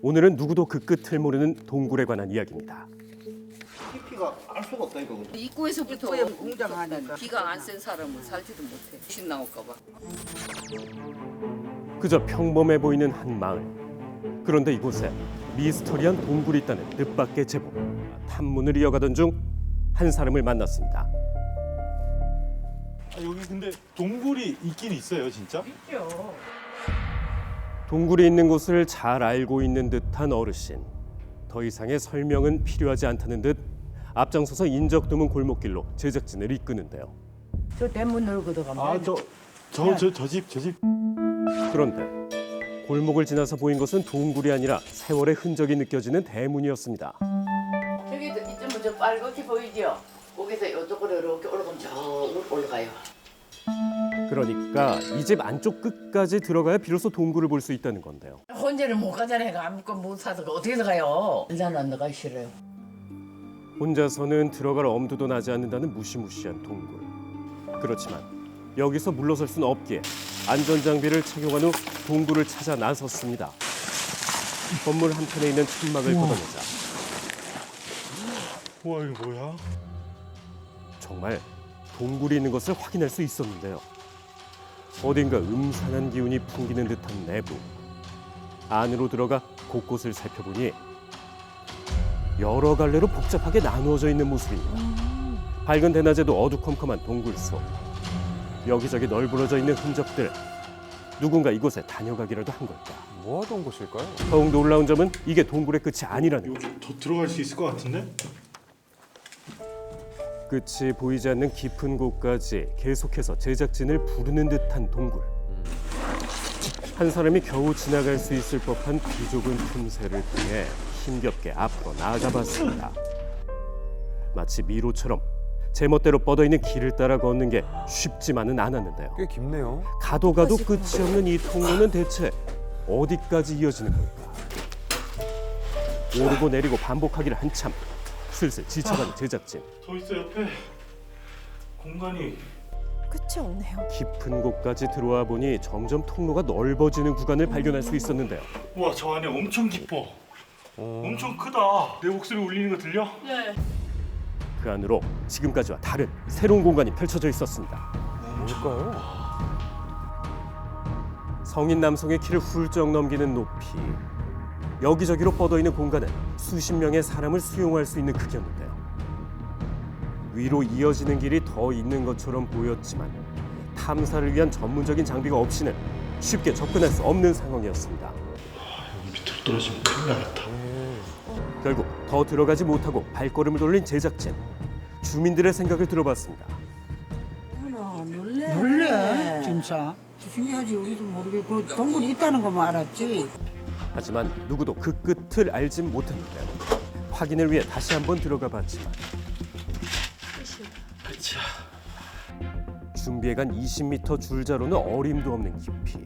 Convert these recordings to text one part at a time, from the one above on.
오늘은 누구도 그 끝을 모르는 동굴에 관한 이야기입니다. 깊이가 알 수가 없다니까. 입구에서부터 입구에 웅장하니까. 기가 안 센 사람은 살지도 못해. 신 나올까 봐. 그저 평범해 보이는 한 마을. 그런데 이곳에 미스터리한 동굴이 있다는 뜻밖의 제보. 탐문을 이어가던 중 한 사람을 만났습니다. 여기 근데 동굴이 있긴 있어요, 진짜? 있죠. 동굴이 있는 곳을 잘 알고 있는 듯한 어르신. 더 이상의 설명은 필요하지 않다는 듯 앞장서서 인적 드문 골목길로 제작진을 이끄는데요. 저 대문으로 걷어가면 저 집. 그런데 골목을 지나서 보인 것은 동굴이 아니라 세월의 흔적이 느껴지는 대문이었습니다. 저기 이쯤은 저 빨갛게 보이죠? 거기서 이쪽으로 이렇게 올라가면 저 올라가요. 그러니까 이 집 안쪽 끝까지 들어가야 비로소 동굴을 볼 수 있다는 건데요. 혼자는 못 가잖아요. 아무것도 못 사서 어떻게 들어가요? 일단 안 나가기 싫어요. 혼자서는 들어갈 엄두도 나지 않는다는 무시무시한 동굴. 그렇지만 여기서 물러설 수는 없기에 안전장비를 착용한 후 동굴을 찾아 나섰습니다. 건물 한켠에 있는 천막을 걷어내자 우와, 이거 뭐야? 정말 동굴이 있는 것을 확인할 수 있었는데요. 어딘가 음산한 기운이 풍기는 듯한 내부. 안으로 들어가 곳곳을 살펴보니 여러 갈래로 복잡하게 나누어져 있는 모습입니다. 밝은 대낮에도 어두컴컴한 동굴 속. 여기저기 널브러져 있는 흔적들. 누군가 이곳에 다녀가기라도 한 걸까? 뭐 하던 곳일까요? 더욱 놀라운 점은 이게 동굴의 끝이 아니라는 것. 여기 더 들어갈 수 있을 것 같은데? 끝이 보이지 않는 깊은 곳까지 계속해서 제작진을 부르는 듯한 동굴. 한 사람이 겨우 지나갈 수 있을 법한 비좁은 틈새를 통해 힘겹게 앞으로 나아가봤습니다. 마치 미로처럼 제멋대로 뻗어있는 길을 따라 걷는 게 쉽지만은 않았는데요. 꽤 깊네요. 가도 끝이 없는 이 통로는 대체 어디까지 이어지는 걸까? 오르고 내리고 반복하기를 한참. 슬슬 지쳐가는 제작진. 더 있어, 옆에. 공간이. 끝이 없네요. 깊은 곳까지 들어와 보니 점점 통로가 넓어지는 구간을 발견할 수 있었는데요. 우와, 저 안에 엄청 깊어. 엄청 크다. 내 목소리 울리는 거 들려? 그 안으로 지금까지와 다른 새로운 공간이 펼쳐져 있었습니다. 뭘까요? 성인 남성의 키를 훌쩍 넘기는 높이. 여기저기로 뻗어있는 공간은 수십 명의 사람을 수용할 수 있는 크기였는데요. 위로 이어지는 길이 더 있는 것처럼 보였지만 탐사를 위한 전문적인 장비가 없이는 쉽게 접근할 수 없는 상황이었습니다. 여기 밑으로 떨어지면 큰일 나겠다. 결국 더 들어가지 못하고 발걸음을 돌린 제작진. 주민들의 생각을 들어봤습니다. 놀래. 진짜. 신기하지. 우리도 모르게 그 동굴이 있다는 것만 알았지. 하지만 누구도 그 끝을 알진 못했는데요. 확인을 위해 다시 한번 들어가 봤지만 준비해간 20m 줄자로는 어림도 없는 깊이.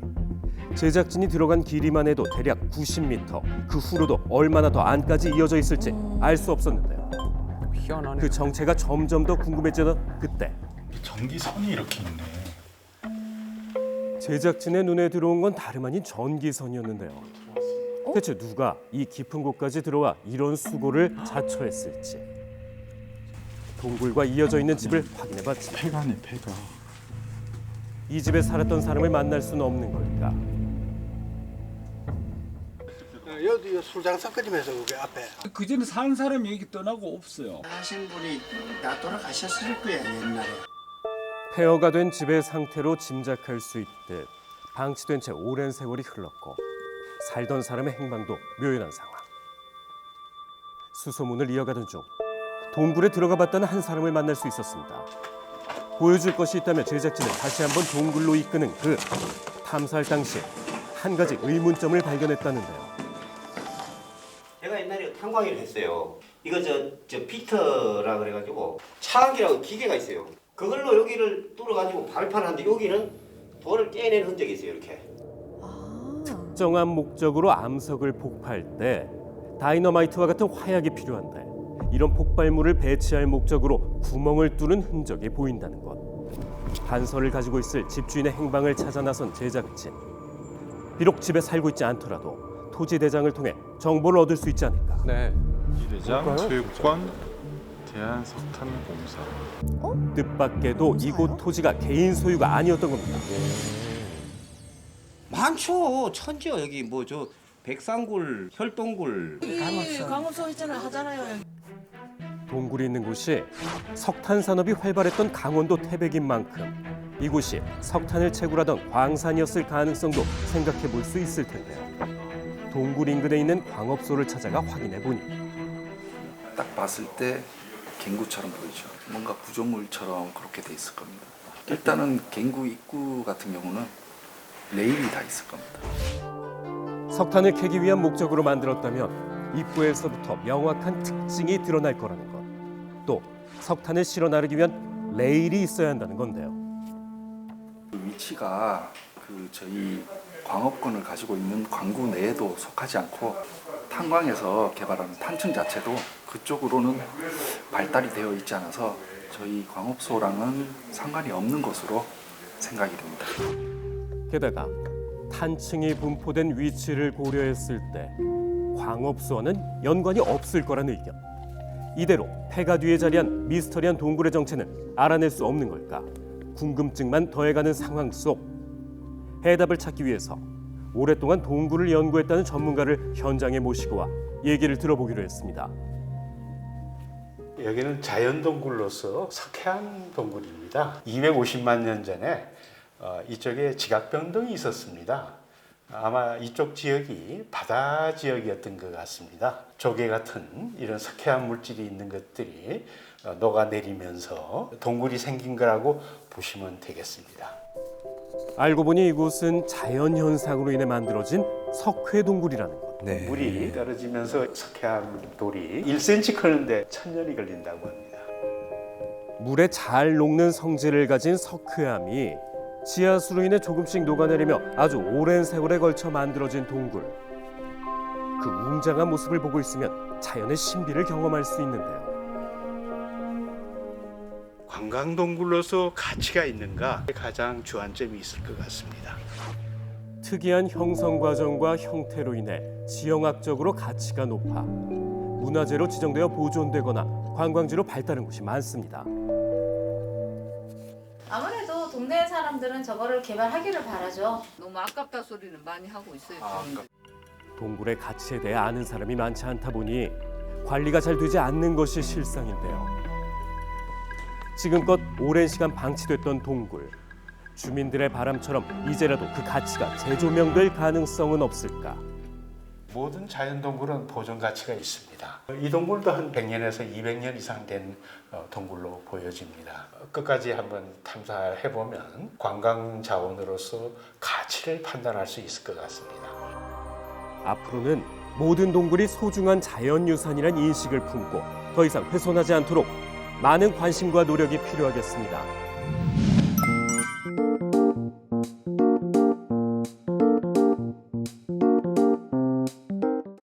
제작진이 들어간 길이만 해도 대략 90m. 그 후로도 얼마나 더 안까지 이어져 있을지 알 수 없었는데요. 희한하네. 그 정체가 점점 더 궁금해지던 그때 전기선이 이렇게 있네. 제작진의 눈에 들어온 건 다름 아닌 전기선이었는데요. 대체 누가 이 깊은 곳까지 들어와 이런 수고를 자처했을지. 동굴과 이어져 있는 집을 확인해봤지. 폐가네, 폐가. 이 집에 살았던 사람을 만날 수는 없는 걸까? 여기 술 장사 끓이면서 여기 앞에 그전에 사는 사람이 여기 떠나고 없어요. 하신 분이 다 돌아가셨을 거야 옛날에. 폐허가 된 집의 상태로 짐작할 수 있듯 방치된 채 오랜 세월이 흘렀고 살던 사람의 행방도 묘연한 상황. 수소문을 이어가던 중 동굴에 들어가 봤다는 한 사람을 만날 수 있었습니다. 보여줄 것이 있다며 제작진을 다시 한번 동굴로 이끄는 그 탐사할 당시 한 가지 의문점을 발견했다는데요. 제가 옛날에 탄광일을 했어요. 이거 저 피터라 그래가지고 차악이라고 기계가 있어요. 그걸로 여기를 뚫어가지고 발판을 하는데 여기는 돌을 깨낸 흔적이 있어요. 이렇게. 특정한 목적으로 암석을 폭파할 때 다이너마이트와 같은 화약이 필요한데 이런 폭발물을 배치할 목적으로 구멍을 뚫은 흔적이 보인다는 것. 단서를 가지고 있을 집주인의 행방을 찾아 나선 제작진. 비록 집에 살고 있지 않더라도 토지 대장을 통해 정보를 얻을 수 있지 않을까. 네. 이 대장 뭘까요? 소유권 대한석탄공사. 뜻밖에도 이곳 토지가 개인 소유가 아니었던 겁니다. 많죠. 천지요. 여기 뭐 저 백상굴, 혈동굴. 강원소 있잖아요. 하잖아요. 동굴이 있는 곳이 석탄 산업이 활발했던 강원도 태백인 만큼 이곳이 석탄을 채굴하던 광산이었을 가능성도 생각해 볼 수 있을 텐데요. 동굴 인근에 있는 광업소를 찾아가 확인해 보니 딱 봤을 때 갱구처럼 보이죠. 뭔가 구조물처럼 그렇게 돼 있을 겁니다. 일단은 갱구 입구 같은 경우는 레일이 다 있을 겁니다. 석탄을 캐기 위한 목적으로 만들었다면 입구에서부터 명확한 특징이 드러날 거라는 것. 또 석탄을 실어 나르기 위한 레일이 있어야 한다는 건데요. 그 위치가 저희 광업권을 가지고 있는 광구 내에도 속하지 않고 탄광에서 개발하는 탄층 자체도 그쪽으로는 발달이 되어 있지 않아서 저희 광업소랑은 상관이 없는 것으로 생각이 됩니다. 게다가 탄층이 분포된 위치를 고려했을 때 광업소와는 연관이 없을 거라는 의견. 이대로 폐가 뒤에 자리한 미스터리한 동굴의 정체는 알아낼 수 없는 걸까? 궁금증만 더해가는 상황 속 해답을 찾기 위해서 오랫동안 동굴을 연구했다는 전문가를 현장에 모시고 와 얘기를 들어보기로 했습니다. 여기는 자연동굴로서 석회암 동굴입니다. 250만 년 전에 이쪽에 지각병동이 있었습니다. 아마 이쪽 지역이 바다 지역이었던 것 같습니다. 조개 같은 이런 석회암 물질이 있는 것들이 녹아내리면서 동굴이 생긴 거라고 보시면 되겠습니다. 알고 보니 이곳은 자연현상으로 인해 만들어진 석회동굴이라는 것. 물이 떨어지면서 석회암 돌이 1cm 크는데 1000년이 걸린다고 합니다. 물에 잘 녹는 성질을 가진 석회암이 지하수로 인해 조금씩 녹아내리며 아주 오랜 세월에 걸쳐 만들어진 동굴. 그 웅장한 모습을 보고 있으면 자연의 신비를 경험할 수 있는데요. 관광동굴로서 가치가 있는가 가장 주안점이 있을 것 같습니다. 특이한 형성 과정과 형태로 인해 지형학적으로 가치가 높아 문화재로 지정되어 보존되거나 관광지로 발달한 곳이 많습니다. 아무래도 동네 사람들은 저거를 개발하기를 바라죠. 너무 아깝다 소리는 많이 하고 있어요. 동굴의 가치에 대해 아는 사람이 많지 않다 보니 관리가 잘 되지 않는 것이 실상인데요. 지금껏 오랜 시간 방치됐던 동굴. 주민들의 바람처럼 이제라도 그 가치가 재조명될 가능성은 없을까? 모든 자연동굴은 보존 가치가 있습니다. 이 동굴도 한 100년에서 200년 이상 된 동굴로 보여집니다. 끝까지 한번 탐사해보면 관광 자원으로서 가치를 판단할 수 있을 것 같습니다. 앞으로는 모든 동굴이 소중한 자연유산이란 인식을 품고 더 이상 훼손하지 않도록 많은 관심과 노력이 필요하겠습니다.